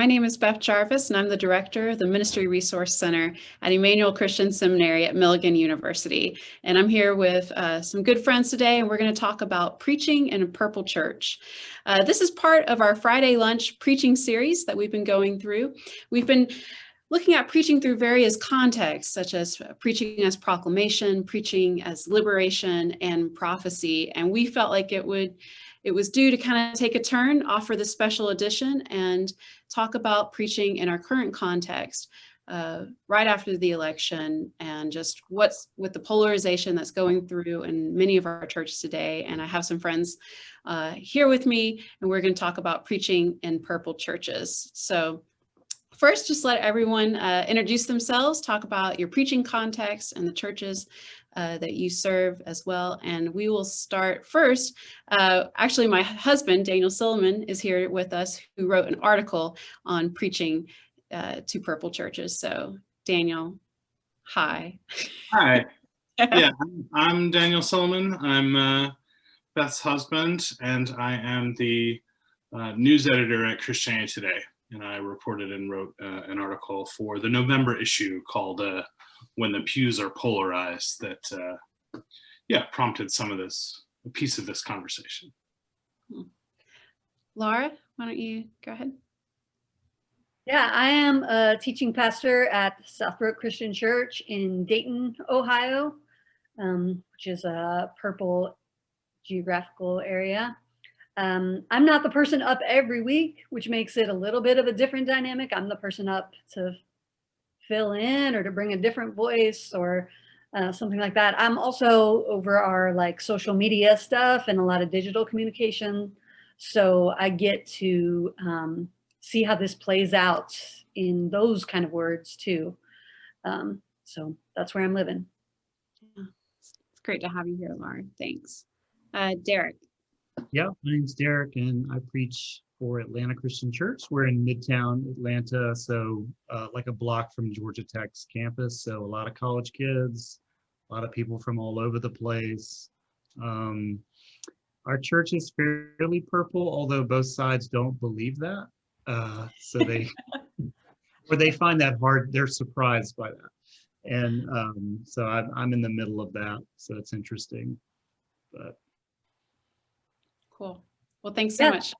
My name is Beth Jarvis, and I'm the director of the Ministry Resource Center at Emmanuel Christian Seminary at Milligan University. And I'm here with some good friends today, and we're going to talk about preaching in a purple church. This is part of our Friday lunch preaching series that we've been going through. We've been looking at preaching through various contexts, such as preaching as proclamation, preaching as liberation, and prophecy. And we felt like it was due to kind of take a turn, offer the special edition, and talk about preaching in our current context right after the election, and just what's with the polarization that's going through in many of our churches today. And I have some friends here with me, and we're going to talk about preaching in purple churches. So first, just let everyone introduce themselves, talk about your preaching context and the churches that you serve as well. And we will start first. Actually, my husband, Daniel Silliman, is here with us, who wrote an article on preaching to purple churches. So Daniel, hi. Hi. Yeah, I'm Daniel Silliman. I'm Beth's husband, and I am the news editor at Christianity Today. And I reported and wrote an article for the November issue called When the Pews Are Polarized that, prompted a piece of this conversation. Laura, why don't you go ahead? Yeah, I am a teaching pastor at Southbrook Christian Church in Dayton, Ohio, which is a purple geographical area. I'm not the person up every week, which makes it a little bit of a different dynamic. I'm the person up to fill in or to bring a different voice or something like that. I'm also over our social media stuff and a lot of digital communication. So I get to see how this plays out in those kind of words too. So that's where I'm living. Yeah. It's great to have you here, Laura. Thanks. Derek. Yeah, my name's Derek, and I preach for Atlanta Christian Church. We're in Midtown Atlanta, so like a block from Georgia Tech's campus. So a lot of college kids, a lot of people from all over the place. Our church is fairly purple, although both sides don't believe that. So they find that hard. They're surprised by that, and so I'm in the middle of that. So it's interesting, but. Cool. Well, thanks so much.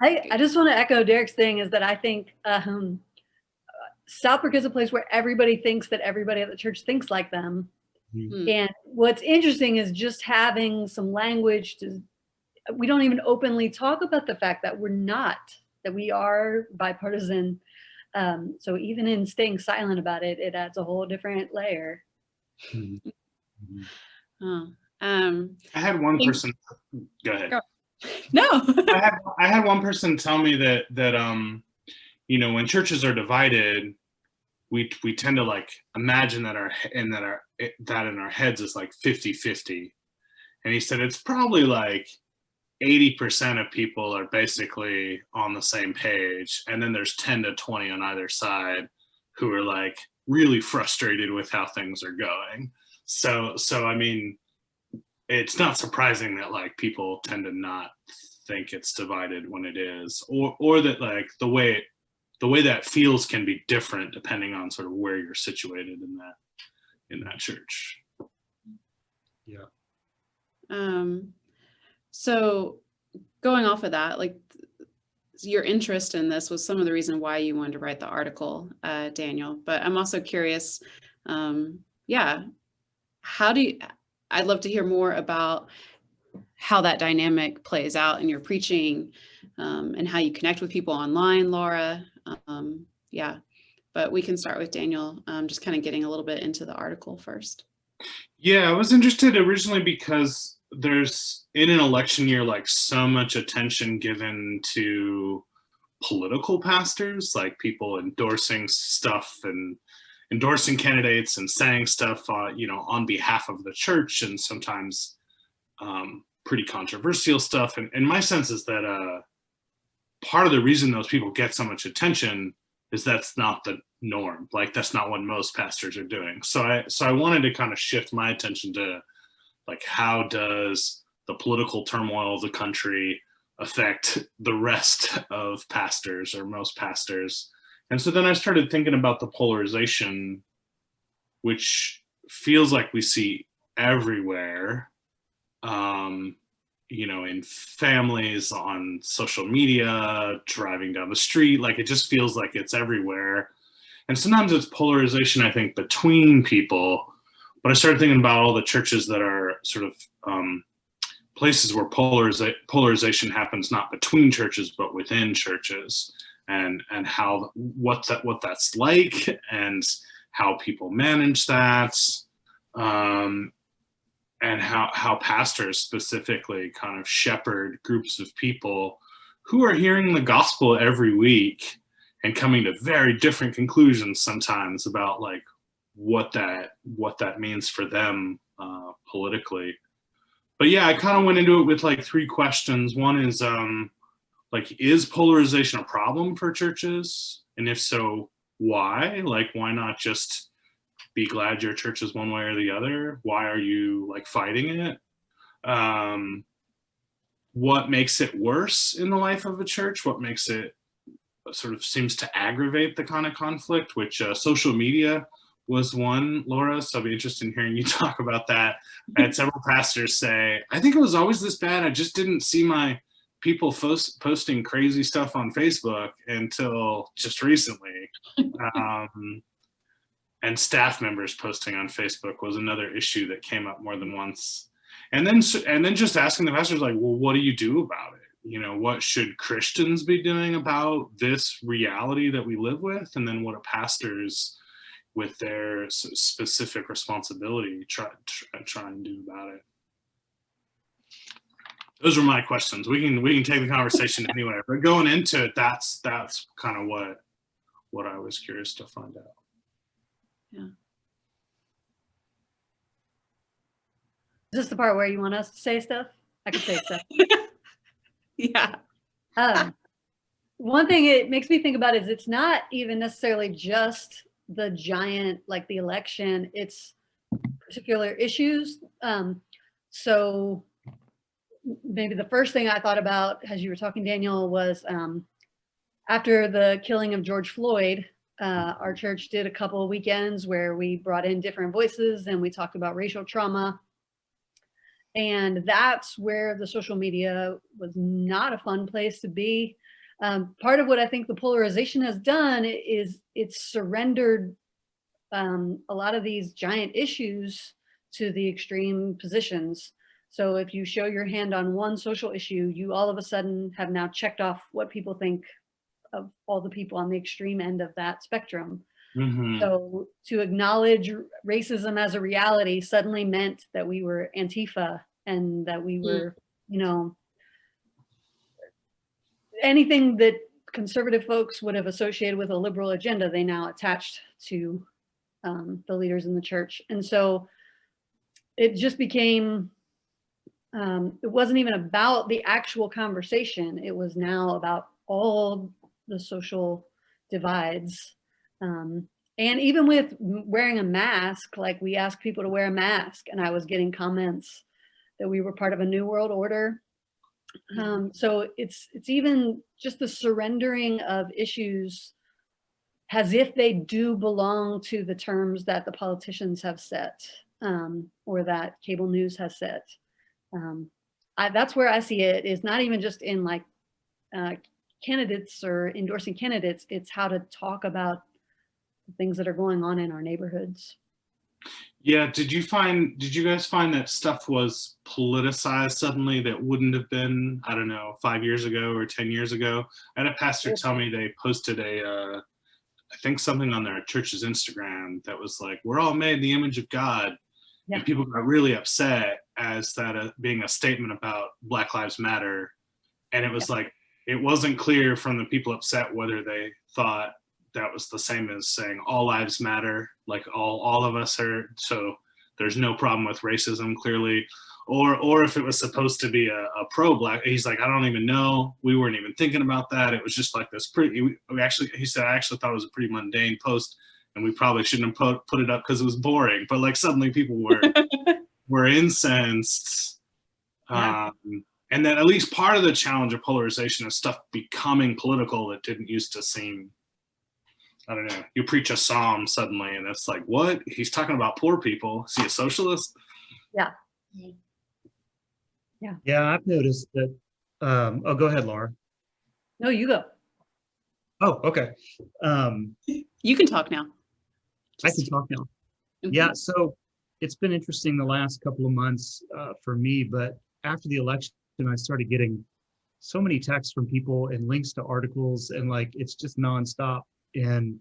I just want to echo Derek's thing is that I think Southbrook is a place where everybody thinks that everybody at the church thinks like them. Mm-hmm. And what's interesting is just having some language we don't even openly talk about the fact that that we are bipartisan. So even in staying silent about it, it adds a whole different layer. Mm-hmm. I had one person, go ahead. Go. No. I had one person tell me that when churches are divided, we tend to imagine that in our heads is 50-50. And he said it's probably 80% of people are basically on the same page, and then there's 10 to 20 on either side who are really frustrated with how things are going. So I mean, it's not surprising that people tend to not think it's divided when it is, or that the way that feels can be different depending on sort of where you're situated in that church. Yeah. So going off of that, your interest in this was some of the reason why you wanted to write the article, Daniel. But I'm also curious, I'd love to hear more about how that dynamic plays out in your preaching, and how you connect with people online, Laura. But we can start with Daniel, just kind of getting a little bit into the article first. Yeah, I was interested originally because there's, in an election year, so much attention given to political pastors, people endorsing stuff and endorsing candidates and saying stuff, on behalf of the church, and sometimes pretty controversial stuff. And my sense is that part of the reason those people get so much attention is that's not the norm. That's not what most pastors are doing. So I wanted to kind of shift my attention to how does the political turmoil of the country affect the rest of pastors or most pastors. And so then I started thinking about the polarization, which feels like we see everywhere, in families, on social media, driving down the street. Like, it just feels like it's everywhere. And sometimes it's polarization, I think, between people. But I started thinking about all the churches that are sort of places where polarization happens, not between churches, but within churches, and how what that's like, and how people manage that, and how pastors specifically kind of shepherd groups of people who are hearing the gospel every week and coming to very different conclusions sometimes about like what that means for them politically. But yeah, I kind of went into it with like 3 questions. One is is polarization a problem for churches? And if so, why? Like, why not just be glad your church is one way or the other? Why are you like fighting it? What makes it worse in the life of a church? What makes it sort of seems to aggravate the kind of conflict, which social media was one, Laura, so I'll be interested in hearing you talk about that. I had several pastors say, I think it was always this bad. I just didn't see my people posting crazy stuff on Facebook until just recently. And staff members posting on Facebook was another issue that came up more than once. And then just asking the pastors, like, well, what do you do about it? What should Christians be doing about this reality that we live with? And then what do pastors with their specific responsibility try and do about it? Those are my questions. We can take the conversation anywhere, but going into it, that's kind of what I was curious to find out. Yeah. Is this the part where you want us to say stuff? I can say stuff. Yeah. One thing it makes me think about is it's not even necessarily just the giant, like the election, it's particular issues. So maybe the first thing I thought about as you were talking, Daniel, was after the killing of George Floyd, our church did a couple of weekends where we brought in different voices and we talked about racial trauma. And that's where the social media was not a fun place to be. Part of what I think the polarization has done is it's surrendered a lot of these giant issues to the extreme positions. So if you show your hand on one social issue, you all of a sudden have now checked off what people think of all the people on the extreme end of that spectrum. Mm-hmm. So to acknowledge racism as a reality suddenly meant that we were Antifa and that we were, anything that conservative folks would have associated with a liberal agenda, they now attached to the leaders in the church. And so it just became, it wasn't even about the actual conversation. It was now about all the social divides. And even with wearing a mask, like we asked people to wear a mask and I was getting comments that we were part of a new world order. So it's even just the surrendering of issues as if they do belong to the terms that the politicians have set, or that cable news has set. That's where I see it, is not even just in like candidates or endorsing candidates, it's how to talk about the things that are going on in our neighborhoods. Yeah, did you guys find that stuff was politicized suddenly that wouldn't have been, I don't know, 5 years ago or 10 years ago? I had a pastor tell me they posted I think something on their church's Instagram that was like, we're all made in the image of God. Yeah. And people got really upset as that being a statement about Black Lives Matter. And it was like, it wasn't clear from the people upset whether they thought that was the same as saying all lives matter, like all of us are, so there's no problem with racism clearly, or if it was supposed to be a pro-Black. He's like, I don't even know, we weren't even thinking about that. It was just like this he said, I actually thought it was a pretty mundane post and we probably shouldn't have put it up because it was boring, but like suddenly people were incensed. Yeah. and that at least part of the challenge of polarization is stuff becoming political that didn't used to seem, I don't know, you preach a psalm suddenly and it's like, what? He's talking about poor people. Is he a socialist? Yeah. Yeah, I've noticed that. Oh, go ahead, Laura. No, you go. Oh, okay. You can talk now. I can talk now. Yeah, so it's been interesting the last couple of months for me, but after the election, I started getting so many texts from people and links to articles, and like it's just nonstop. And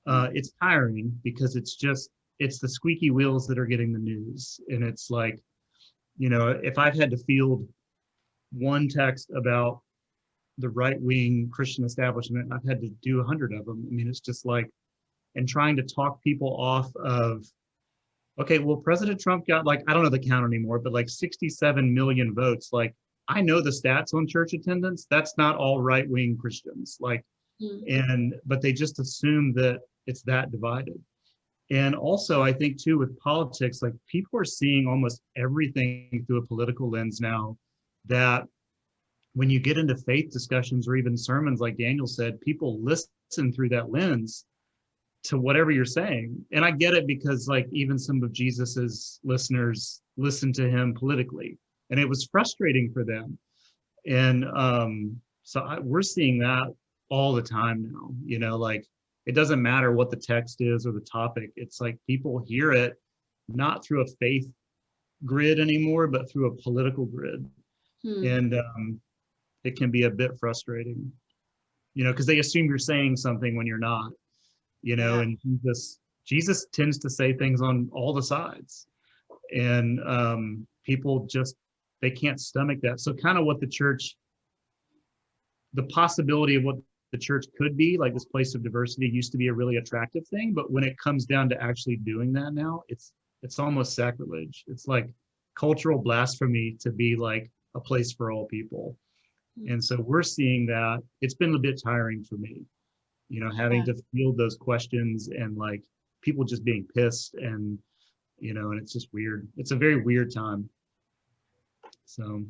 it's tiring because it's the squeaky wheels that are getting the news. And it's like, if I've had to field one text about the right-wing Christian establishment, I've had to do 100 of them. I mean, it's just like, and trying to talk people off of, okay, well, President Trump got like, I don't know the count anymore, but like 67 million votes. Like, I know the stats on church attendance. That's not all right-wing Christians. Like, but they just assume that it's that divided. And also, I think too, with politics, like people are seeing almost everything through a political lens now, that when you get into faith discussions or even sermons, like Daniel said, people listen through that lens to whatever you're saying. And I get it, because like even some of Jesus's listeners listened to him politically, and it was frustrating for them. And we're seeing that all the time now, like it doesn't matter what the text is or the topic. It's like people hear it not through a faith grid anymore, but through a political grid. And it can be a bit frustrating, because they assume you're saying something when you're not, and Jesus tends to say things on all the sides, and people just, they can't stomach that. So kind of what the possibility of what the church could be, like this place of diversity, used to be a really attractive thing, but when it comes down to actually doing that now, it's almost sacrilege. It's like cultural blasphemy to be like a place for all people. And so we're seeing that. It's been a bit tiring for me, having to field those questions and like people just being pissed, and and it's just weird. It's a very weird time. So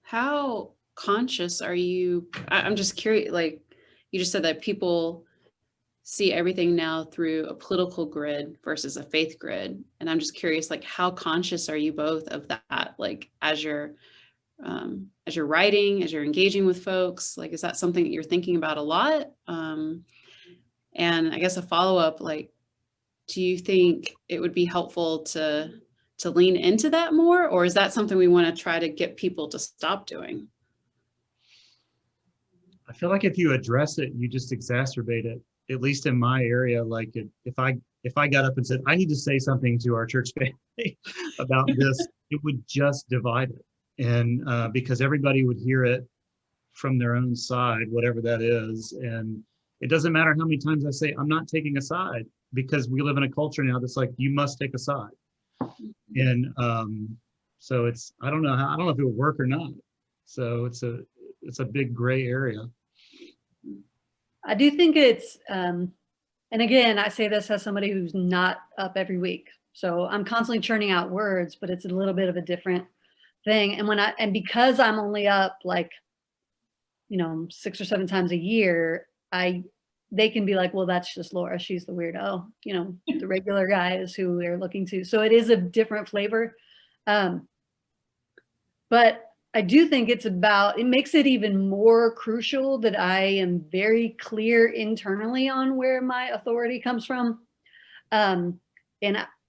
how conscious are you? I'm just curious, like you just said that people see everything now through a political grid versus a faith grid. And I'm just curious, like how conscious are you both of that? Like as you're writing, as you're engaging with folks, like, is that something that you're thinking about a lot? And I guess a follow-up, like, do you think it would be helpful to lean into that more? Or is that something we want to try to get people to stop doing? I feel like if you address it, you just exacerbate it. At least in my area, like if I got up and said, I need to say something to our church family about this, it would just divide it. And because everybody would hear it from their own side, whatever that is. And it doesn't matter how many times I say, I'm not taking a side, because we live in a culture now that's like, you must take a side. And so I don't know if it would work or not. So it's a big gray area. I do think it's, and again, I say this as somebody who's not up every week. So I'm constantly churning out words, but it's a little bit of a different thing. And because I'm only up like, 6 or 7 times a year, they can be like, well, that's just Laura. She's the weirdo, the regular guys who we're looking to. So it is a different flavor. But I do think it makes it even more crucial that I am very clear internally on where my authority comes from. And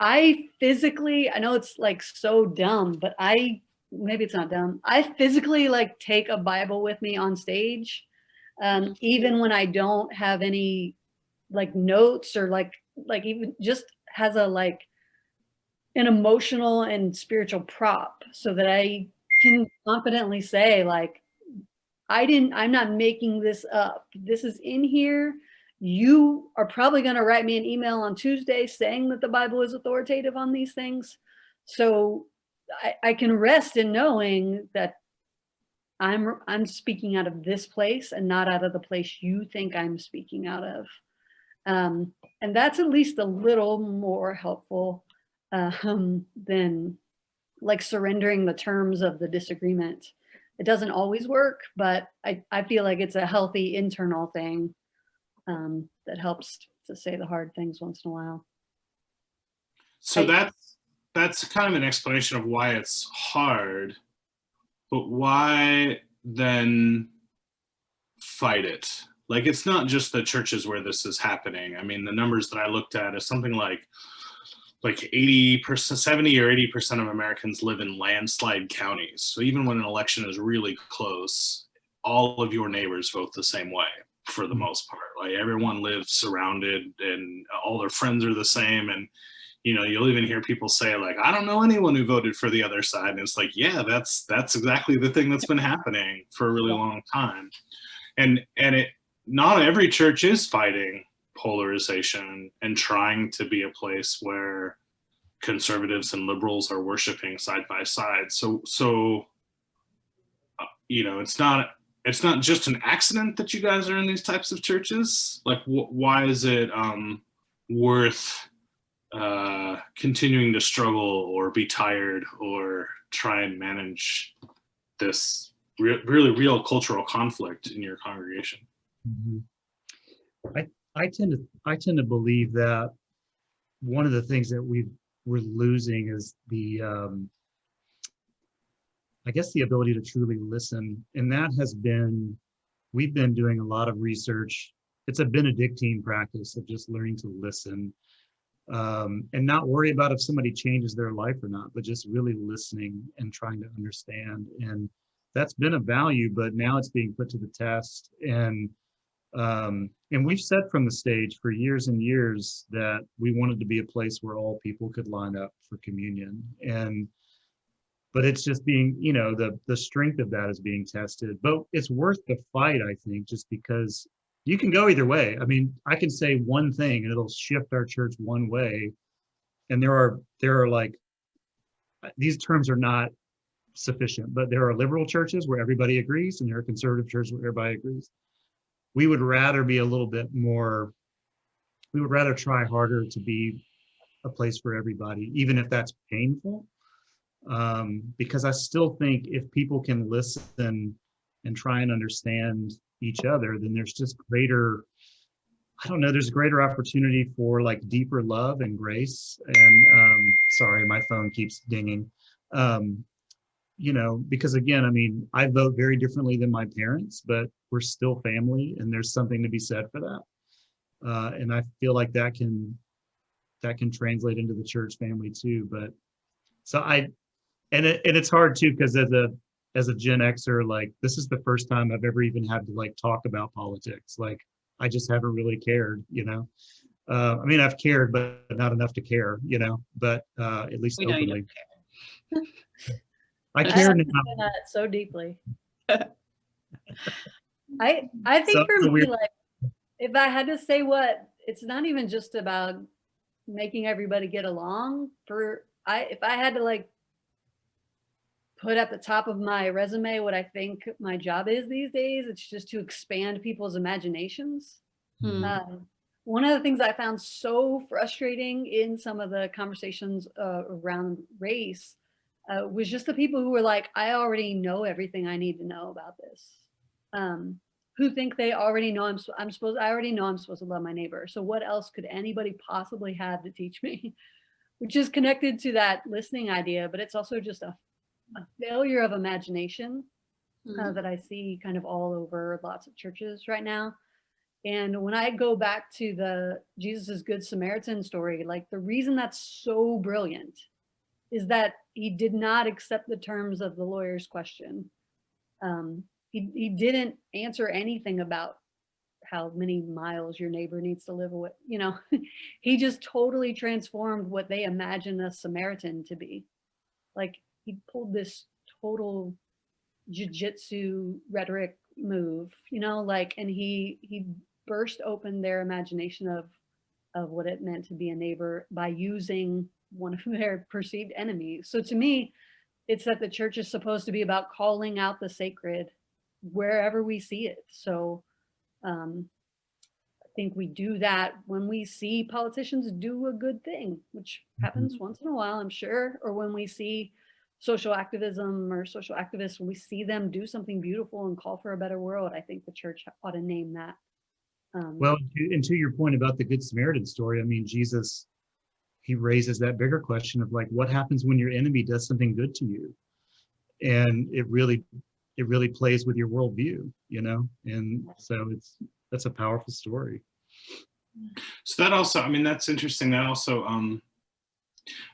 I physically, I know it's like so dumb, but maybe it's not dumb. I physically like take a Bible with me on stage, even when I don't have any like notes or like even just has an emotional and spiritual prop, so that I can confidently say like, I'm not making this up. This is in here. You are probably going to write me an email on Tuesday saying that the Bible is authoritative on these things. So I can rest in knowing that I'm speaking out of this place and not out of the place you think I'm speaking out of. And that's at least a little more helpful than like surrendering the terms of the disagreement. It doesn't always work, but I feel like it's a healthy internal thing that helps to say the hard things once in a while. So that's kind of an explanation of why it's hard, but why then fight it? Like, it's not just the churches where this is happening. I mean, the numbers that I looked at is something like 80%, 70 or 80% of Americans live in landslide counties. So even when an election is really close, all of your neighbors vote the same way for the most part. Like, everyone lives surrounded and all their friends are the same. And, you know, you'll even hear people say, like, I don't know anyone who voted for the other side. And it's like, yeah, that's exactly the thing that's been happening for a really long time. And it, not every church is fighting polarization and trying to be a place where conservatives and liberals are worshiping side by side. So you know, it's not just an accident that you guys are in these types of churches. Like, why is it worth continuing to struggle or be tired or try and manage this really real cultural conflict in your congregation? Mm-hmm. I tend to believe that one of the things that we're losing is the I guess the ability to truly listen, and that has been, we've been doing a lot of research. It's a Benedictine practice of just learning to listen and not worry about if somebody changes their life or not, but just really listening and trying to understand. And that's been a value, but now it's being put to the test. And we've said from the stage for years and years that we wanted to be a place where all people could line up for communion. But it's just being, you know, the strength of that is being tested. But it's worth the fight, I think, just because you can go either way. I mean, I can say one thing and it'll shift our church one way. And there are like, these terms are not sufficient, but there are liberal churches where everybody agrees and there are conservative churches where everybody agrees. We would rather be a little bit more, we would rather try harder to be a place for everybody, even if that's painful. Because I still think if people can listen and try and understand each other, then there's just greater, I don't know, there's a greater opportunity for like deeper love and grace. And sorry, my phone keeps dinging. You know, because again, I mean, I vote very differently than my parents, but we're still family, and there's something to be said for that. And I feel like that can translate into the church family too. But so and it's hard too, because as a Gen Xer, like, this is the first time I've ever even had to like talk about politics. Like, I just haven't really cared, you know. I mean, I've cared, but not enough to care, you know. But at least We know openly. you don't care. I care now. That so deeply. I think for me, like, if I had to say what, it's not even just about making everybody get along. If I had to like put at the top of my resume what I think my job is these days, it's just to expand people's imaginations. One of the things I found so frustrating in some of the conversations around race was just the people who were like, I already know everything I need to know about this. Who think they already know I already know I'm supposed to love my neighbor. So what else could anybody possibly have to teach me? Which is connected to that listening idea, but it's also just a failure of imagination that I see kind of all over lots of churches right now. And when I go back to the Jesus's Good Samaritan story, like, the reason that's so brilliant is that he did not accept the terms of the lawyer's question. He didn't answer anything about how many miles your neighbor needs to live away. You know, he just totally transformed what they imagined a Samaritan to be. Like, he pulled this total jiu-jitsu rhetoric move, you know, like, and he burst open their imagination of what it meant to be a neighbor by using one of their perceived enemies. So to me, it's that the church is supposed to be about calling out the sacred wherever we see it. So I think we do that when we see politicians do a good thing, which happens once in a while, I'm sure, or when we see social activism or social activists, when we see them do something beautiful and call for a better world, I think the church ought to name that. Well, and to your point about the Good Samaritan story, I mean, Jesus, he raises that bigger question of like, what happens when your enemy does something good to you? And it really plays with your worldview, you know? And so that's a powerful story. So that also, I mean, that's interesting. That also,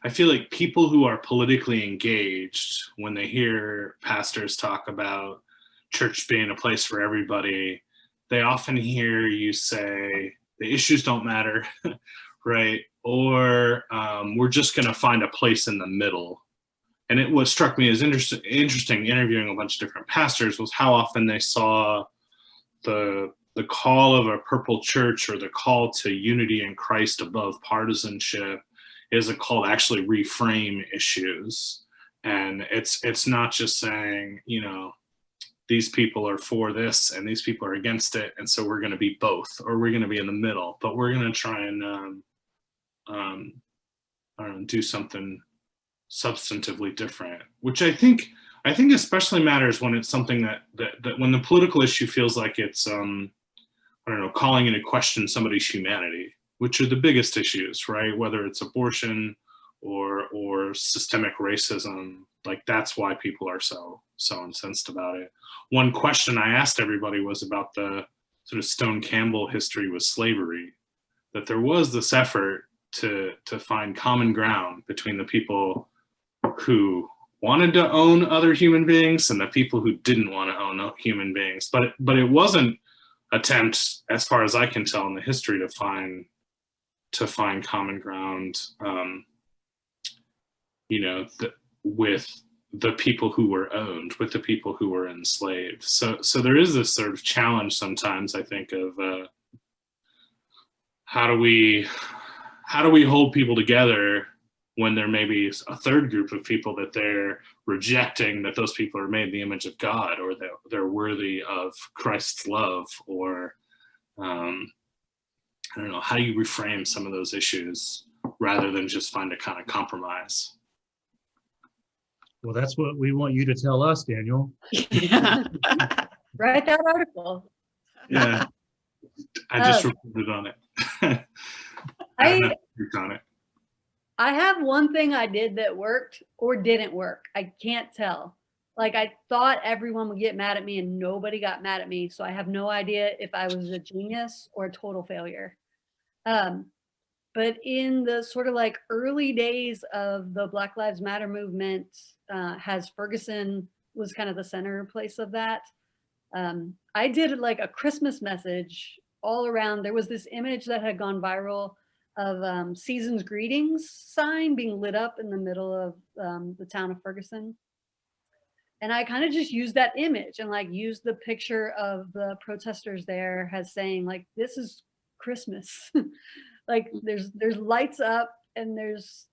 I feel like people who are politically engaged, when they hear pastors talk about church being a place for everybody, they often hear you say the issues don't matter, right? Or we're just going to find a place in the middle. And what struck me as interesting interviewing a bunch of different pastors was how often they saw the call of a purple church, or the call to unity in Christ above partisanship, is a call to actually reframe issues. And it's not just saying, you know, these people are for this and these people are against it, and so we're going to be both, or we're going to be in the middle, but we're going to try and do something substantively different, which I think especially matters when it's something that when the political issue feels like it's I don't know, calling into question somebody's humanity, which are the biggest issues, right? Whether it's abortion or systemic racism, like that's why people are so incensed about it. One question I asked everybody was about the sort of Stone Campbell history with slavery, that there was this effort to find common ground between the people who wanted to own other human beings and the people who didn't want to own human beings. But it wasn't attempt, as far as I can tell in the history, to find common ground, you know, with the people who were owned, with the people who were enslaved. So there is this sort of challenge sometimes, I think, of how do we hold people together when there may be a third group of people that they're rejecting, that those people are made in the image of God, or that they're worthy of Christ's love, or I don't know, how do you reframe some of those issues rather than just find a kind of compromise? Well, that's what we want you to tell us, Daniel. Yeah. Write that article. Yeah, I just reported on it. I have not worked on it. I have one thing I did that worked or didn't work. I can't tell. Like, I thought everyone would get mad at me and nobody got mad at me. So I have no idea if I was a genius or a total failure. But in the sort of like early days of the Black Lives Matter movement, as Ferguson was kind of the center place of that, I did like a Christmas message all around. There was this image that had gone viral of Season's Greetings sign being lit up in the middle of the town of Ferguson. And I kind of just used that image and like used the picture of the protesters there as saying like, this is Christmas. Like there's lights up and there's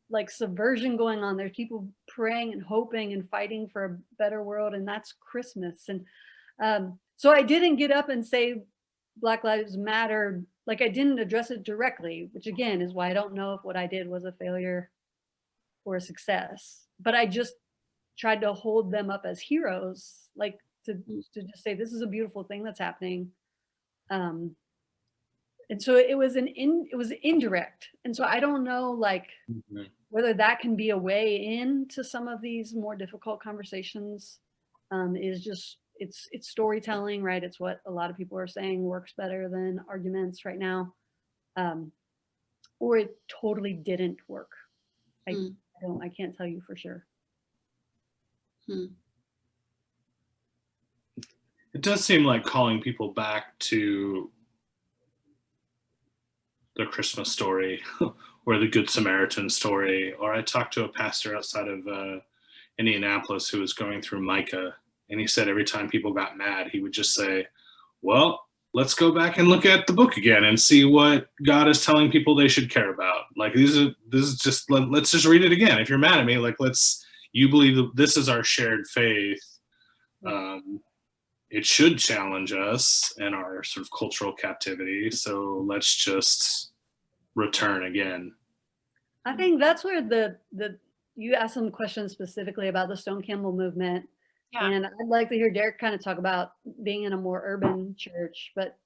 like subversion going on. There's people praying and hoping and fighting for a better world, and that's Christmas. And so I didn't get up and say Black Lives Matter. Like I didn't address it directly, which again is why I don't know if what I did was a failure or a success. But I just tried to hold them up as heroes, like to just say this is a beautiful thing that's happening. And so it was indirect. And so I don't know like whether that can be a way into some of these more difficult conversations. Is just it's storytelling, right? It's what a lot of people are saying works better than arguments right now. Or it totally didn't work. I can't tell you for sure. It does seem like calling people back to the Christmas story or the Good Samaritan story. Or I talked to a pastor outside of Indianapolis who was going through Micah, and he said every time people got mad, he would just say, well, let's go back and look at the book again and see what God is telling people they should care about. Like let's just read it again. If you're mad at me, like you believe that this is our shared faith. It should challenge us in our sort of cultural captivity. So let's just return again. I think that's where the you asked some questions specifically about the Stone Campbell movement. Yeah. And I'd like to hear Derek kind of talk about being in a more urban church, but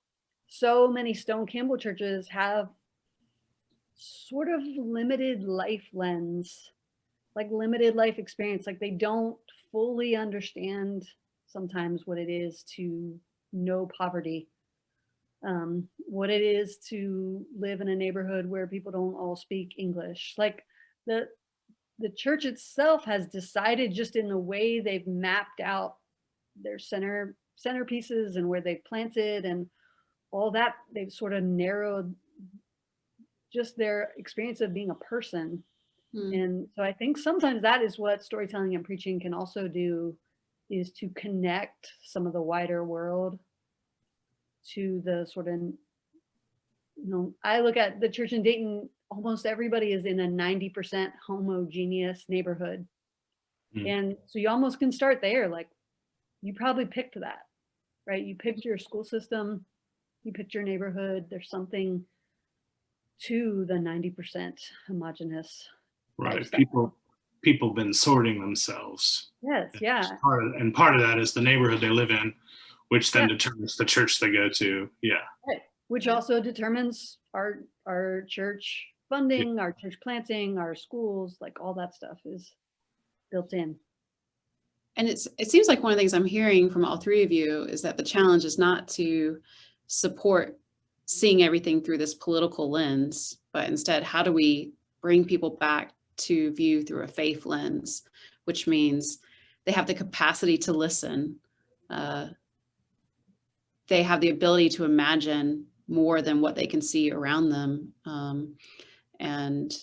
so many Stone Campbell churches have sort of limited life lens, like limited life experience. Like they don't fully understand sometimes what it is to know poverty, what it is to live in a neighborhood where people don't all speak English. Like the church itself has decided, just in the way they've mapped out their centerpieces and where they've planted and all that, they've sort of narrowed just their experience of being a person. And so I think sometimes that is what storytelling and preaching can also do, is to connect some of the wider world to the sort of, I look at the church in Dayton, almost everybody is in a 90% homogeneous neighborhood. And so you almost can start there. Like you probably picked that, right? You picked your school system, you picked your neighborhood. There's something to the 90% homogeneous. Right. People been sorting themselves. Yes. Yeah. And part of that is the neighborhood they live in, which then determines the church they go to. Yeah. Right. Which also determines our church funding, our church planting, our schools, like all that stuff is built in. And it seems like one of the things I'm hearing from all three of you is that the challenge is not to support seeing everything through this political lens, but instead, how do we bring people back to view through a faith lens, which means they have the capacity to listen. They have the ability to imagine more than what they can see around them. And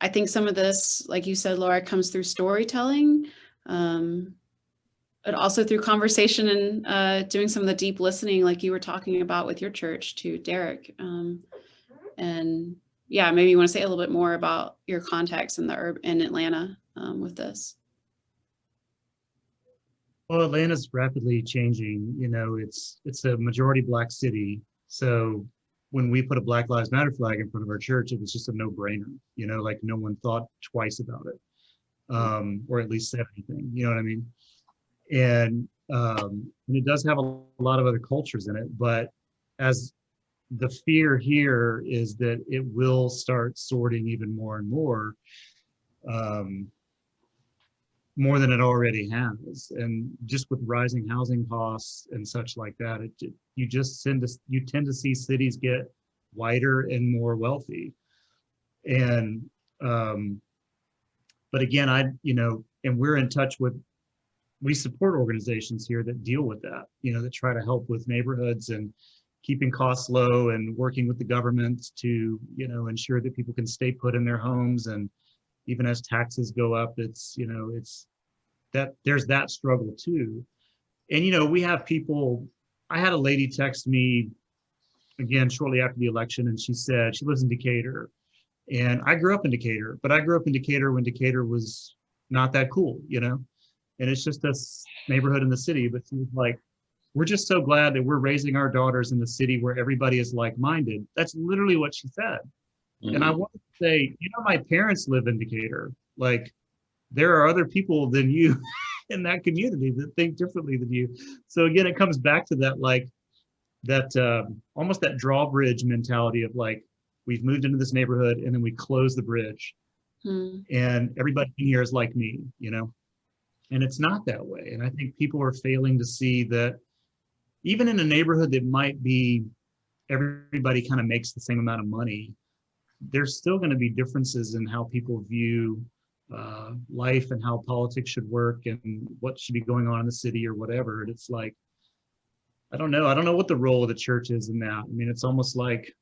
I think some of this, like you said, Laura, comes through storytelling, but also through conversation and doing some of the deep listening, like you were talking about with your church to Derek. And maybe you want to say a little bit more about your contacts in Atlanta with this. Well, Atlanta's rapidly changing. It's a majority Black city. So when we put a Black Lives Matter flag in front of our church, it was just a no-brainer. Like no one thought twice about it, or at least said anything. You know what I mean? And it does have a lot of other cultures in it, but as the fear here is that it will start sorting even more and more, more than it already has. And just with rising housing costs and such like that, you tend to see cities get whiter and more wealthy. And but again, and we're in touch with, we support organizations here that deal with that, that try to help with neighborhoods and keeping costs low and working with the government to, ensure that people can stay put in their homes. And even as taxes go up, it's that there's that struggle too. And, we have people, I had a lady text me again shortly after the election, and she said she lives in Decatur. And I grew up in Decatur, but I grew up in Decatur when Decatur was not that cool, and it's just this neighborhood in the city. But she's like, we're just so glad that we're raising our daughters in the city where everybody is like-minded. That's literally what she said. And I want to say, my parents live in Decatur. Like, there are other people than you in that community that think differently than you. So again, it comes back to that, like that almost that drawbridge mentality of like, we've moved into this neighborhood and then we close the bridge and everybody in here is like me, and it's not that way. And I think people are failing to see that even in a neighborhood that might be, everybody kind of makes the same amount of money, there's still going to be differences in how people view life and how politics should work and what should be going on in the city or whatever. And it's like, I don't know what the role of the church is in that. I mean, it's almost like,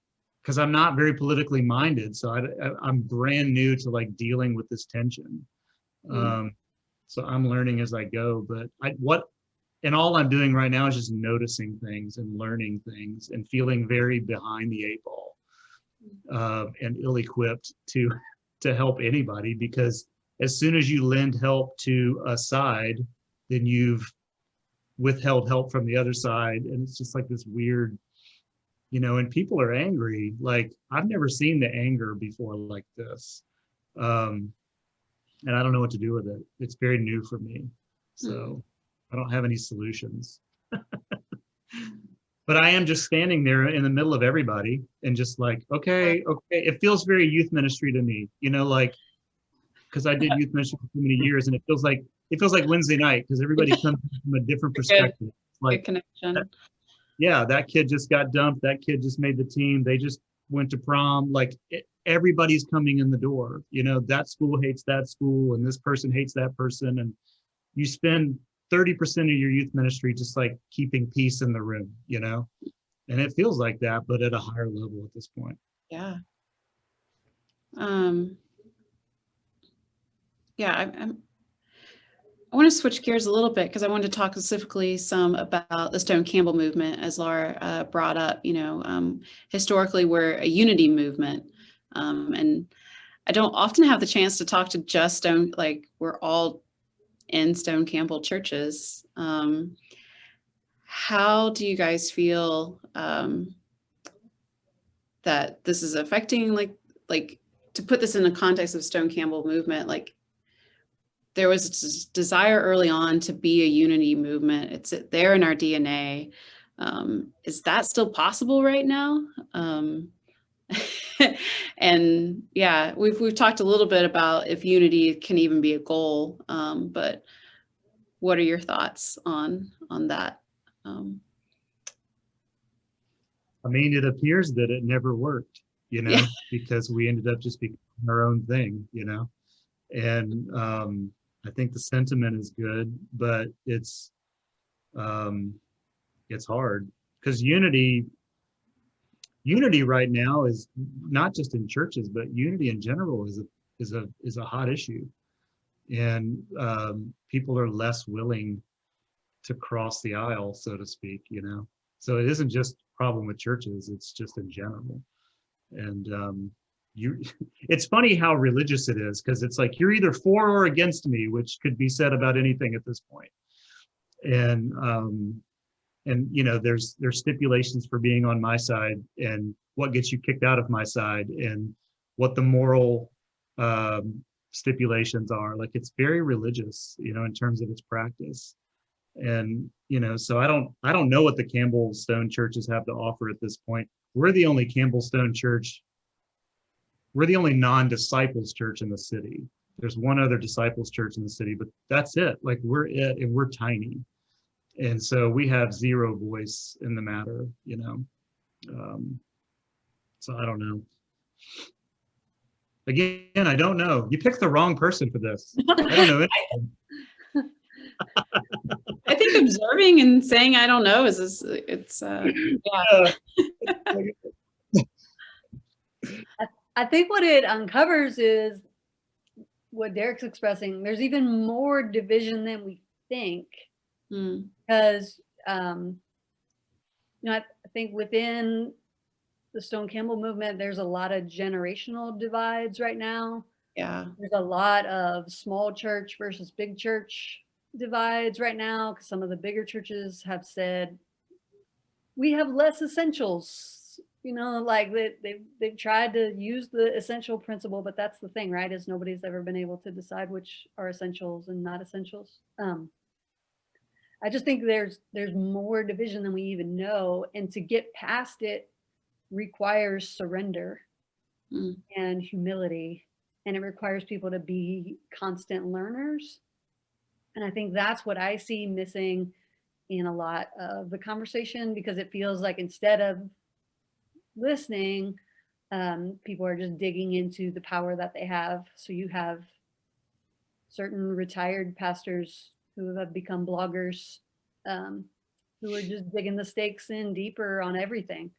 because I'm not very politically minded, so I'm brand new to like dealing with this tension. So I'm learning as I go, but all I'm doing right now is just noticing things and learning things and feeling very behind the eight ball and ill-equipped to help anybody, because as soon as you lend help to a side, then you've withheld help from the other side. And it's just like this weird, and people are angry. Like, I've never seen the anger before like this. And I don't know what to do with it. It's very new for me. So I don't have any solutions. But I am just standing there in the middle of everybody and just like, okay. It feels very youth ministry to me, like, because I did youth ministry for so many years, and it feels like Wednesday night because everybody comes from a different perspective. Like, good connection. That kid just got dumped. That kid just made the team. They just went to prom. Like, everybody's coming in the door. That school hates that school, and this person hates that person, and you spend 30% of your youth ministry just like keeping peace in the room, and it feels like that, but at a higher level at this point. Yeah. I want to switch gears a little bit because I wanted to talk specifically some about the Stone Campbell movement, as Laura brought up. Historically, we're a unity movement, and I don't often have the chance to talk to just Stone, like we're all in Stone Campbell churches. How do you guys feel that this is affecting, like to put this in the context of Stone Campbell movement, like there was this desire early on to be a unity movement. It's there in our DNA. Is that still possible right now? And yeah, we've talked a little bit about if unity can even be a goal, but what are your thoughts on that? I mean, it appears that it never worked, Yeah. because we ended up just becoming our own thing, and I think the sentiment is good, but it's hard because unity right now is not just in churches, but unity in general is a hot issue, and people are less willing to cross the aisle, so to speak, so it isn't just a problem with churches, it's just in general. And it's funny how religious it is, because it's like you're either for or against me, which could be said about anything at this point. And there's stipulations for being on my side, and what gets you kicked out of my side, and what the moral stipulations are. Like, it's very religious, in terms of its practice. And so I don't know what the Campbell Stone churches have to offer at this point. We're the only Campbell Stone church. We're the only non-disciples church in the city. There's one other disciples church in the city, but that's it. Like, we're it, and we're tiny. And so we have zero voice in the matter, so I don't know. Again, I don't know. You picked the wrong person for this. I don't know anything. I think observing and saying I don't know it's yeah. I think what it uncovers is what Derek's expressing. There's even more division than we think, because I think within the Stone Campbell movement, there's a lot of generational divides right now. Yeah, there's a lot of small church versus big church divides right now, because some of the bigger churches have said we have less essentials. Like they've tried to use the essential principle, but that's the thing, right? Is nobody's ever been able to decide which are essentials and not essentials. I just think there's more division than we even know, and to get past it requires surrender and humility, and it requires people to be constant learners. And I think that's what I see missing in a lot of the conversation, because it feels like instead of listening, people are just digging into the power that they have. So you have certain retired pastors who have become bloggers, who are just digging the stakes in deeper on everything.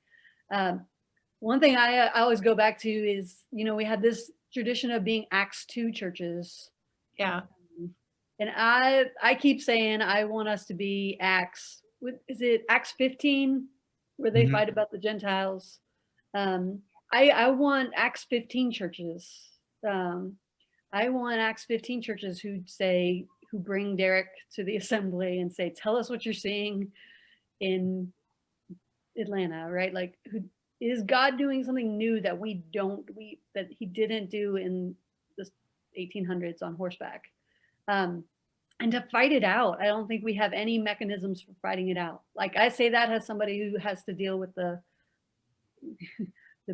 One thing I always go back to is, we had this tradition of being Acts 2 churches. Yeah. And I keep saying I want us to be Acts. Is it Acts 15, where they fight about the Gentiles? I want Acts 15 churches. I want Acts 15 churches who bring Derek to the assembly and say, tell us what you're seeing in Atlanta, right? Like, is God doing something new that he didn't do in the 1800s on horseback. And to fight it out, I don't think we have any mechanisms for fighting it out. Like, I say that as somebody who has to deal with the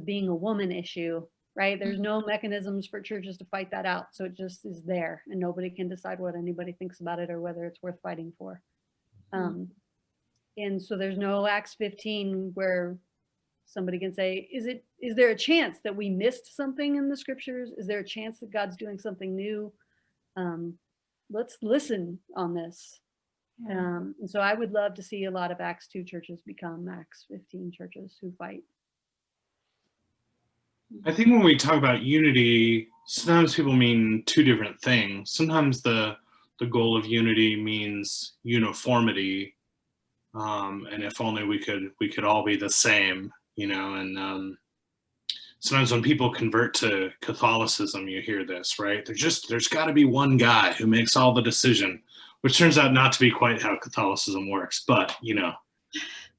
being a woman issue, right? There's no mechanisms for churches to fight that out. So it just is there, and nobody can decide what anybody thinks about it or whether it's worth fighting for. And so there's no Acts 15 where somebody can say, is there a chance that we missed something in the scriptures? Is there a chance that God's doing something new? Let's listen on this. And so I would love to see a lot of Acts 2 churches become Acts 15 churches who fight. I think when we talk about unity, sometimes people mean two different things. Sometimes the goal of unity means uniformity, and if only we could all be the same, you know. And sometimes when people convert to Catholicism, you hear this, right? There's got to be one guy who makes all the decision, which turns out not to be quite how Catholicism works. But you know,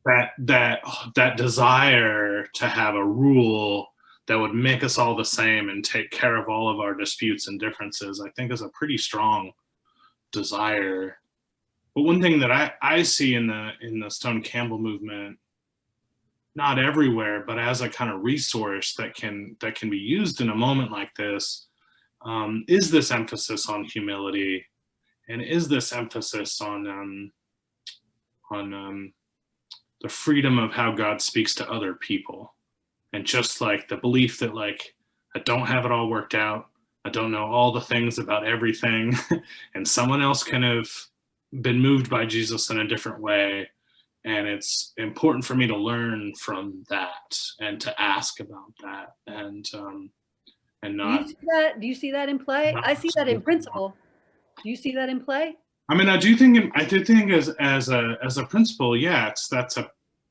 that desire to have a rule that would make us all the same and take care of all of our disputes and differences, I think is a pretty strong desire. But one thing that I see in the Stone Campbell movement, not everywhere, but as a kind of resource that can be used in a moment like this, is this emphasis on humility, and is this emphasis on the freedom of how God speaks to other people. And just like the belief that, like, I don't have it all worked out, I don't know all the things about everything, and someone else can have been moved by Jesus in a different way. And it's important for me to learn from that and to ask about that, and not. Do you see that in play? I see that in principle. Do you see that in play? I mean, I do think as a principle, yeah,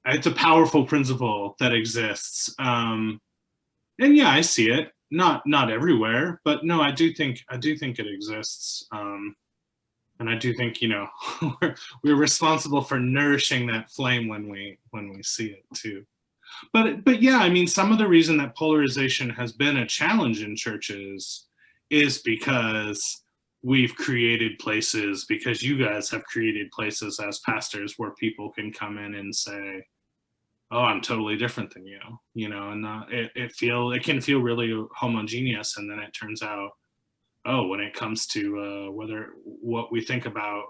it's a powerful principle that exists. And yeah, I see it. Not everywhere, but no, I do think it exists. And I do think, you know, we're responsible for nourishing that flame when we see it too. But yeah, I mean, some of the reason that polarization has been a challenge in churches is because we've created places, because you guys have created places as pastors where people can come in and say, oh, I'm totally different than you, you know, and it can feel really homogeneous. And then it turns out, oh, when it comes to what we think about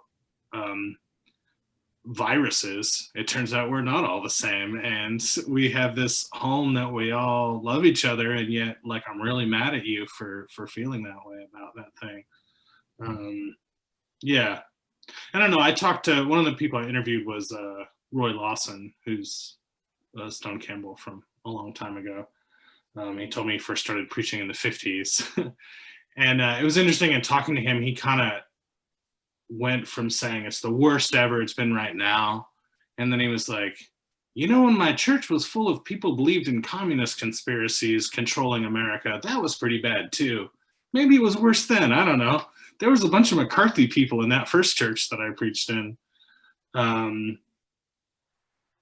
viruses, it turns out we're not all the same. And we have this home that we all love each other. And yet, like, I'm really mad at you for feeling that way about that thing. Yeah. I don't know. I talked to one of the people I interviewed was Roy Lawson, who's Stone Campbell from a long time ago. He told me he first started preaching in the 50s. And it was interesting in talking to him. He kind of went from saying it's the worst ever, it's been right now. And then he was like, you know, when my church was full of people who believed in communist conspiracies controlling America, that was pretty bad too. Maybe it was worse then, I don't know. There was a bunch of McCarthy people in that first church that I preached in.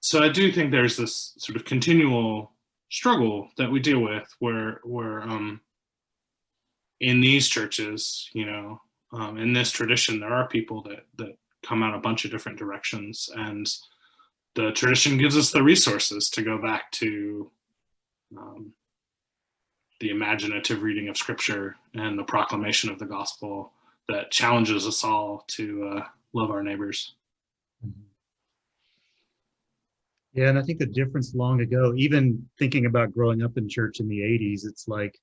So I do think there's this sort of continual struggle that we deal with where in these churches, you know, in this tradition, there are people that come out a bunch of different directions, and the tradition gives us the resources to go back to the imaginative reading of scripture and the proclamation of the gospel that challenges us all to love our neighbors. Yeah, and I think the difference long ago, even thinking about growing up in church in the 80s, it's like,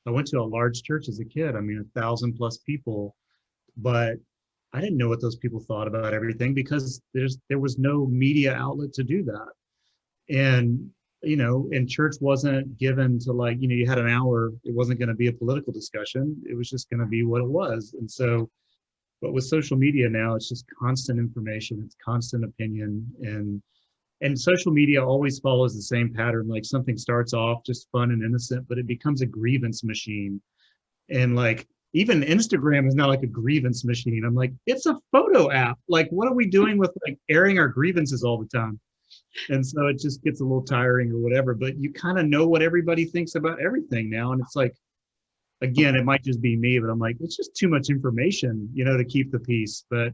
I went to a large church as a kid. I mean, 1,000+ people, but I didn't know what those people thought about everything because there was no media outlet to do that. And, you know, and church wasn't given to, like, you know, you had an hour, it wasn't going to be a political discussion. It was just going to be what it was. And so, but with social media now, it's just constant information, it's constant opinion, and social media always follows the same pattern. Like, something starts off just fun and innocent, but it becomes a grievance machine. And like, even Instagram is now like a grievance machine. I'm like, it's a photo app. Like, what are we doing with, like, airing our grievances all the time? And so it just gets a little tiring or whatever, but you kind of know what everybody thinks about everything now. And it's like, again, it might just be me, but I'm like, it's just too much information, to keep the peace. But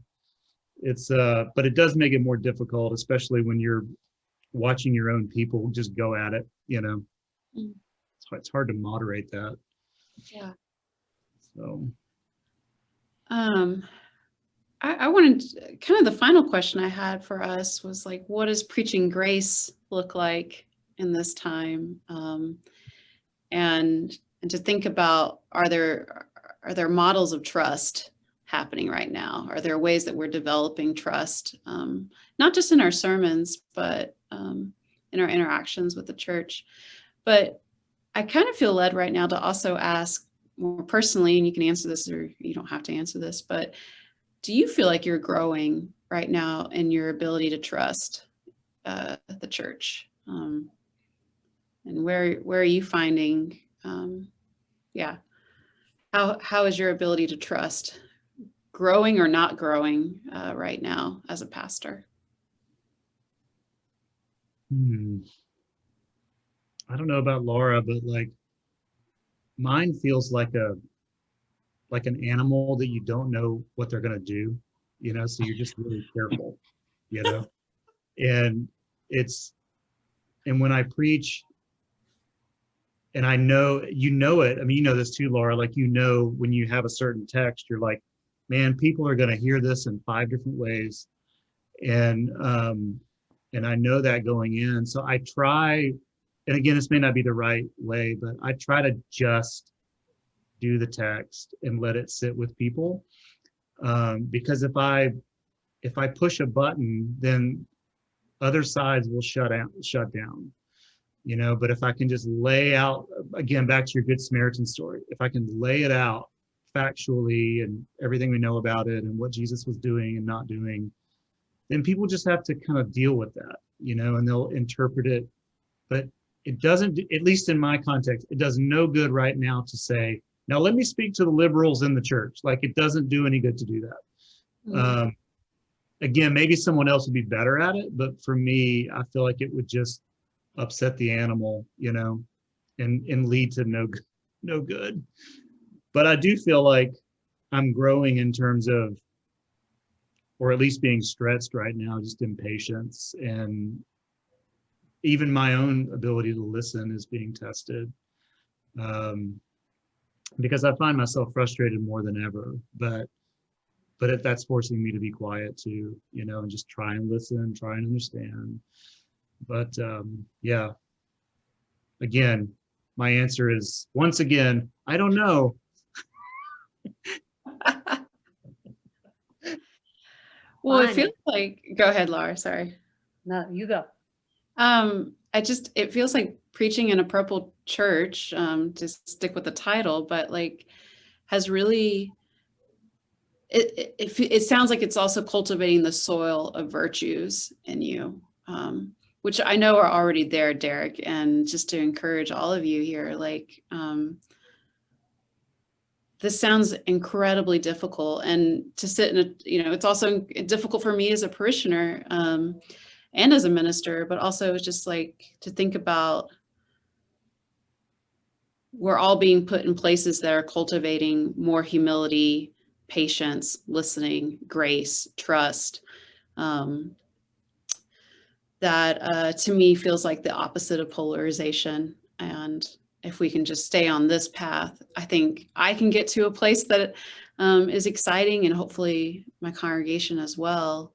but it does make it more difficult, especially when you're watching your own people just go at it, Mm. It's hard to moderate that. Yeah. So, I wanted kind of the final question I had for us was like, what does preaching grace look like in this time? And to think about, are there models of trust happening right now? Are there ways that we're developing trust, not just in our sermons, but in our interactions with the church? But I kind of feel led right now to also ask more personally, and you can answer this or you don't have to answer this, but do you feel like you're growing right now in your ability to trust the church? And where are you finding, how is your ability to trust growing or not growing right now as a pastor? I don't know about Laura, but like mine feels like an animal that you don't know what they're going to do, so you're just really careful, and and when I preach, and I know, it, I mean, this too, Laura, like, when you have a certain text, you're like, man, people are going to hear this in 5 different ways. And I know that going in. So I try, and again, this may not be the right way, but I try to just do the text and let it sit with people. Because if I push a button, then other sides will shut down. But if I can just lay out, again, back to your Good Samaritan story, if I can lay it out factually and everything we know about it and what Jesus was doing and not doing, then people just have to kind of deal with that, and they'll interpret it. But it doesn't, at least in my context, it does no good right now to say, now let me speak to the liberals in the church. Like, it doesn't do any good to do that. Mm-hmm. Again, maybe someone else would be better at it, but for me, I feel like it would just upset the animal, and lead to no good. But I do feel like I'm growing in terms of, or at least being stretched right now, just in patience, and even my own ability to listen is being tested. Because I find myself frustrated more than ever, but that's forcing me to be quiet too, and just try and listen, try and understand. But yeah, again, my answer is, once again, I don't know. Well, it feels like, go ahead, Laura, sorry. No, you go. It feels like preaching in a purple church, to stick with the title, but like has really, it sounds like it's also cultivating the soil of virtues in you, which I know are already there, Derek. And just to encourage all of you here, like, this sounds incredibly difficult, and to sit in it's also difficult for me as a parishioner, and as a minister, but also it's just like to think about, we're all being put in places that are cultivating more humility, patience, listening, grace, trust. That to me feels like the opposite of polarization. And if we can just stay on this path, I think I can get to a place that is exciting, and hopefully my congregation as well.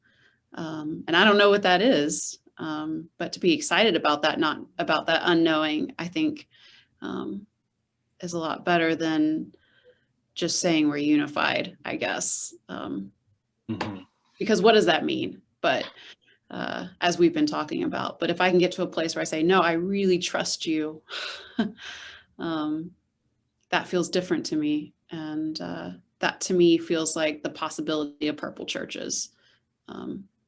And I don't know what that is, but to be excited about that, not about that unknowing, I think is a lot better than just saying we're unified, I guess. Because what does that mean? But as we've been talking about, but if I can get to a place where I say, no, I really trust you, that feels different to me. And that to me feels like the possibility of purple churches,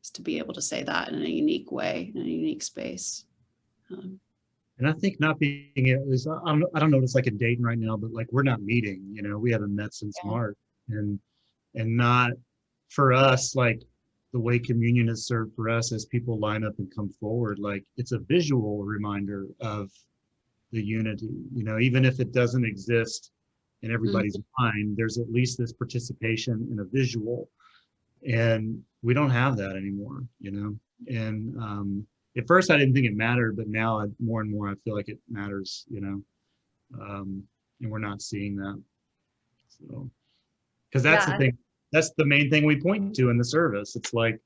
is to be able to say that in a unique way, in a unique space. And I think not being, at least, I don't know what it's like in Dayton right now, but like, we're not meeting, we haven't met since March, and not for us, like the way communion is served for us as people line up and come forward, like it's a visual reminder of the unity, even if it doesn't exist in everybody's mind, there's at least this participation in a visual. And we don't have that anymore, you know? And at first I didn't think it mattered, but now more and more I feel like it matters, you know? And we're not seeing that. So, because that's the thing, that's the main thing we point to in the service. It's like,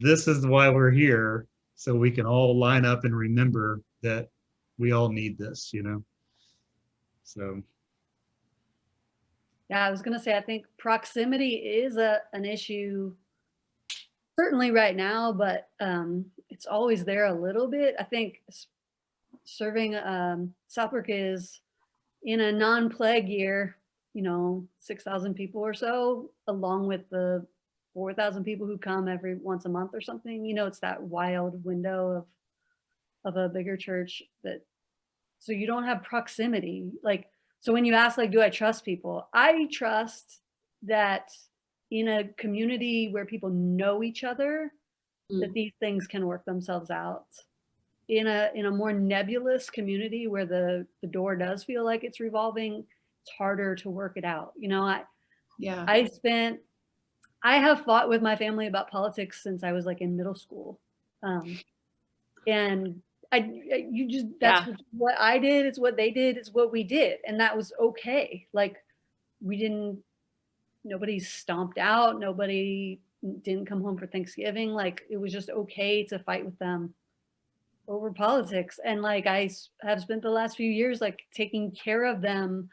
this is why we're here, so we can all line up and remember that we all need this, you know? So. Yeah, I was going to say, I think proximity is an issue, certainly right now, but it's always there a little bit. I think serving Southbrook is in a non-plague year, you know, 6,000 people or so, along with the 4,000 people who come every once a month or something. You know, it's that wild window of a bigger church that, so you don't have proximity. Like, so when you ask, like, do I trust people? I trust that in a community where people know each other, that these things can work themselves out. In a more nebulous community where the door does feel like it's revolving, it's harder to work it out. You know, I have fought with my family about politics since I was like in middle school. And that's what I did. It's what they did. It's what we did. And that was okay. Like, nobody stomped out. Nobody didn't come home for Thanksgiving. Like, it was just okay to fight with them over politics. And like, I have spent the last few years, like, taking care of them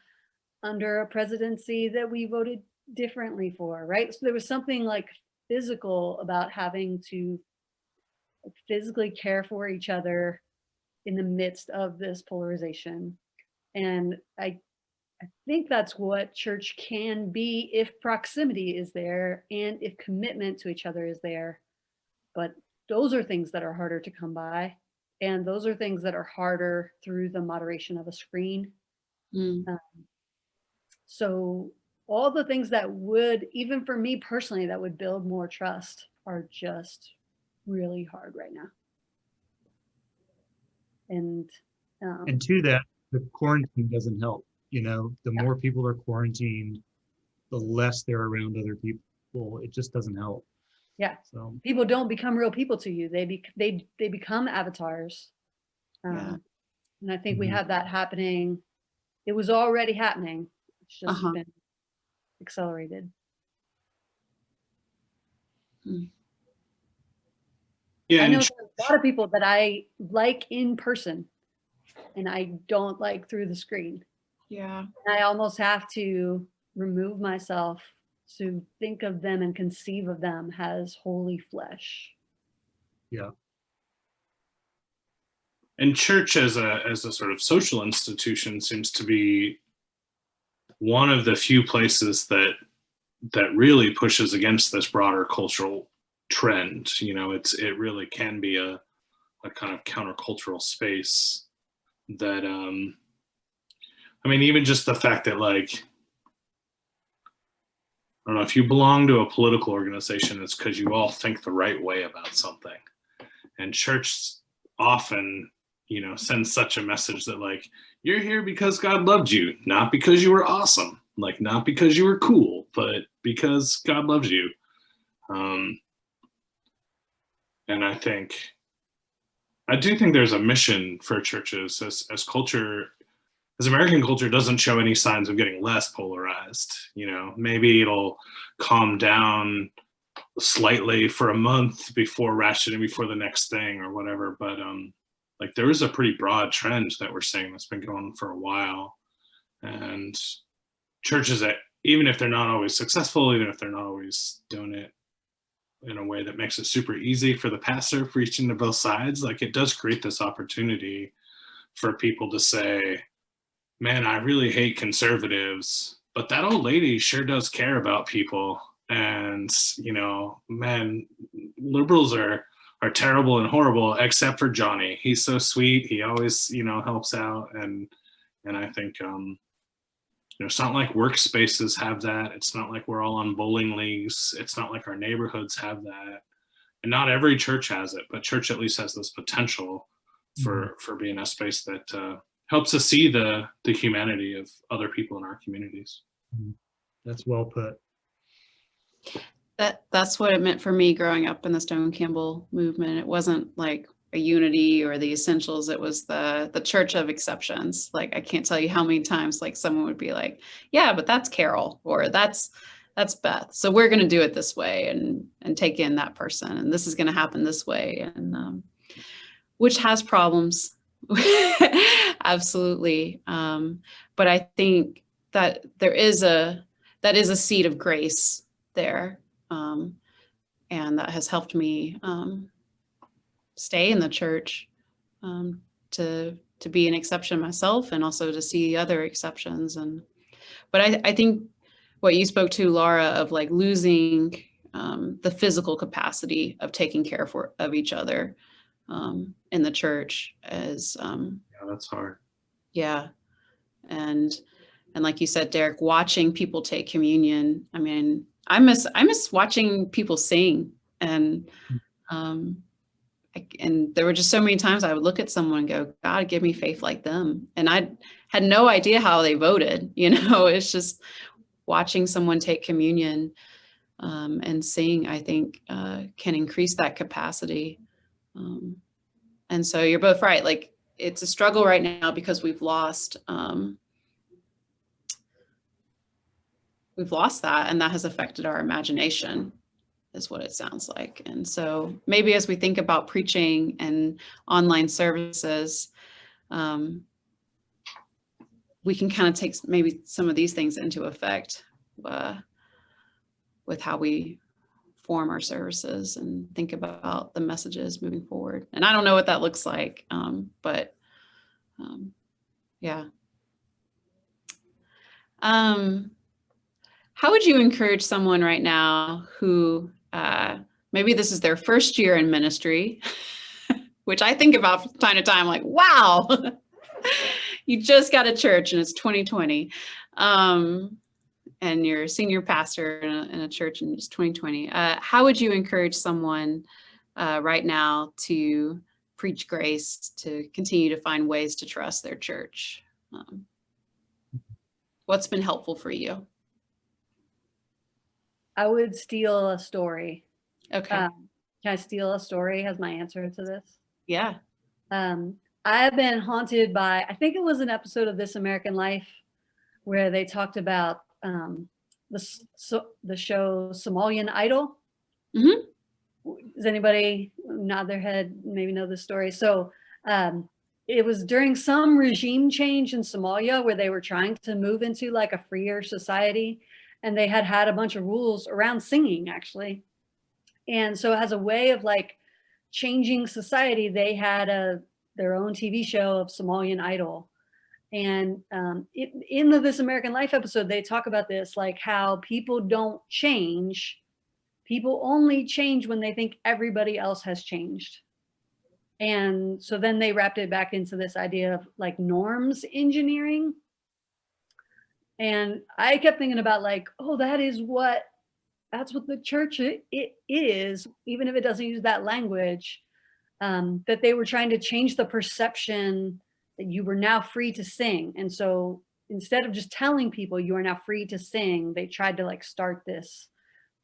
under a presidency that we voted differently for, right? So there was something like physical about having to physically care for each other in the midst of this polarization. And I think that's what church can be if proximity is there and if commitment to each other is there. But those are things that are harder to come by. And those are things that are harder through the moderation of a screen. So all the things that would, even for me personally, that would build more trust are just really hard right now. And to that, the quarantine doesn't help. You know, the more people are quarantined, the less they're around other people. It just doesn't help. Yeah. So people don't become real people to you. They become avatars. And I think we have that happening. It was already happening. It's just been accelerated. Yeah, I know there's a lot of people that I like in person and I don't like through the screen. Yeah. And I almost have to remove myself to think of them and conceive of them as holy flesh. Yeah. And church as a sort of social institution seems to be one of the few places that really pushes against this broader cultural trend. You know, it really can be a kind of countercultural space that I mean, even just the fact that, like, I don't know, if you belong to a political organization, it's because you all think the right way about something. And church often, you know, sends such a message that, like, you're here because God loved you, not because you were awesome, like, not because you were cool, but because God loves you. And I do think there's a mission for churches as culture, as American culture doesn't show any signs of getting less polarized. You know, maybe it'll calm down slightly for a month before ratcheting before the next thing or whatever. But like, there is a pretty broad trend that we're seeing that's been going for a while. And churches that, even if they're not always successful, even if they're not always doing it in a way that makes it super easy for the pastor preaching to both sides, like, it does create this opportunity for people to say, man, I really hate conservatives, but that old lady sure does care about people. And, you know, man, liberals are terrible and horrible, except for Johnny. He's so sweet. He always, you know, helps out. And I think, you know, it's not like workspaces have that. It's not like we're all on bowling leagues. It's not like our neighborhoods have that. And not every church has it, but church at least has this potential for being a space that helps us see the humanity of other people in our communities. That's well put. That's what it meant for me growing up in the Stone Campbell movement. It wasn't like a unity or the essentials. It was the church of exceptions. Like, I can't tell you how many times like someone would be like, yeah, but that's Carol, or that's Beth. So we're going to do it this way and take in that person. And this is going to happen this way. And which has problems. Absolutely. But I think that that is a seed of grace there. And that has helped me stay in the church, to be an exception myself, and also to see other exceptions. But I think what you spoke to, Laura, of like losing the physical capacity of taking care of each other in the church is Yeah, that's hard. Yeah. And like you said, Derek, watching people take communion. I mean, I miss watching people sing, and there were just so many times I would look at someone and go, God, give me faith like them. And I had no idea how they voted. It's just watching someone take communion and sing, I think can increase that capacity. And so you're both right. Like, it's a struggle right now because we've lost that, and that has affected our imagination, is what it sounds like. And so maybe as we think about preaching and online services, we can kind of take maybe some of these things into effect with how we form our services and think about the messages moving forward. And I don't know what that looks like, but yeah. How would you encourage someone right now who maybe this is their first year in ministry, which I think about from time to time, like, wow, you just got a church and it's 2020. And you're a senior pastor in a church and it's 2020. How would you encourage someone right now to preach grace, to continue to find ways to trust their church? What's been helpful for you? I would steal a story. Okay. Can I steal a story as my answer to this? Yeah. I have been haunted by, I think it was an episode of This American Life where they talked about the show Somalian Idol. Mm-hmm. Does anybody nod their head, maybe know the story? So it was during some regime change in Somalia where they were trying to move into like a freer society, and they had a bunch of rules around singing, actually. And so as a way of like changing society, they had their own TV show of Somalian Idol. And in the This American Life episode, they talk about this, like how people don't change. People only change when they think everybody else has changed. And so then they wrapped it back into this idea of like norms engineering. And I kept thinking about like, oh, that's what the church it is, even if it doesn't use that language, that they were trying to change the perception that you were now free to sing. And so instead of just telling people you are now free to sing, they tried to like start this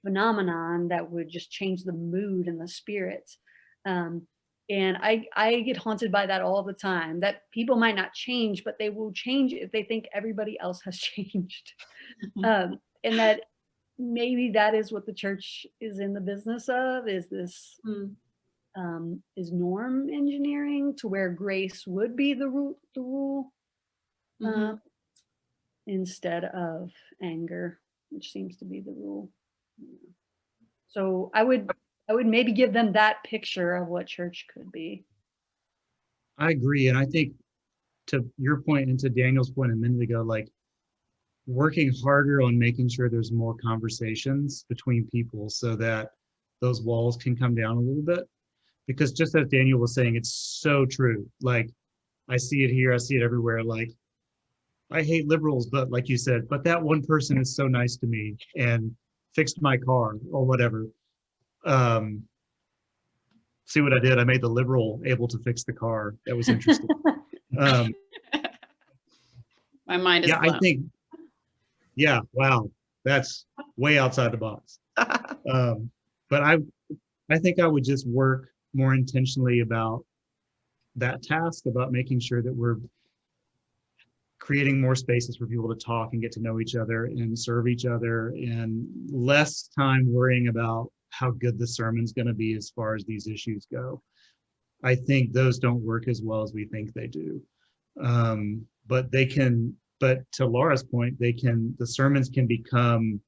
phenomenon that would just change the mood and the spirit. And I get haunted by that all the time, that people might not change, but they will change if they think everybody else has changed. And that maybe that is what the church is in the business of, is this is norm engineering to where grace would be the rule instead of anger, which seems to be the rule. So I would maybe give them that picture of what church could be. I agree. And I think to your point and to Daniel's point a minute ago, like working harder on making sure there's more conversations between people so that those walls can come down a little bit. Because just as Daniel was saying, it's so true. Like, I see it here, I see it everywhere. Like, I hate liberals, but like you said, but that one person is so nice to me and fixed my car or whatever. See what I did? I made the liberal able to fix the car. That was interesting. My mind is Yeah, blown. I think, yeah, wow, that's way outside the box. But I think I would just work more intentionally about that task, about making sure that we're creating more spaces for people to talk and get to know each other and serve each other, and less time worrying about how good the sermon's going to be as far as these issues go. I think those don't work as well as we think they do. But they can, but to Laura's point, the sermons can become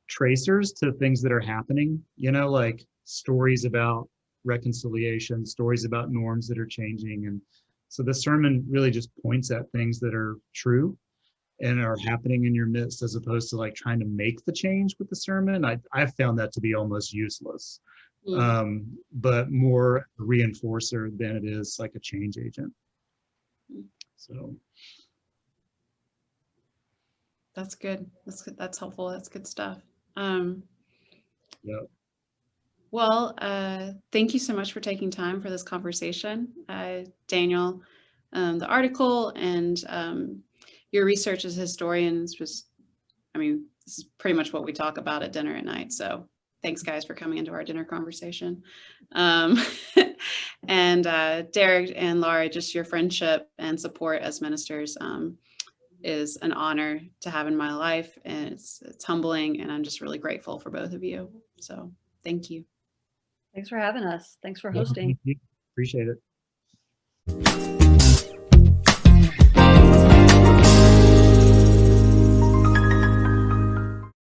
tracers to things that are happening, like stories about reconciliation, stories about norms that are changing. And so the sermon really just points at things that are true and are happening in your midst, as opposed to like trying to make the change with the sermon. I've found that to be almost useless, but more a reinforcer than it is like a change agent. So That's good. That's good. That's helpful. That's good stuff. yeah. Well, thank you so much for taking time for this conversation, Daniel. The article and your research as historians this is pretty much what we talk about at dinner at night. So thanks, guys, for coming into our dinner conversation. And Derek and Laura, just your friendship and support as ministers is an honor to have in my life, and it's humbling, and I'm just really grateful for both of you. So thank you. Thanks for having us. Thanks for hosting. Appreciate it.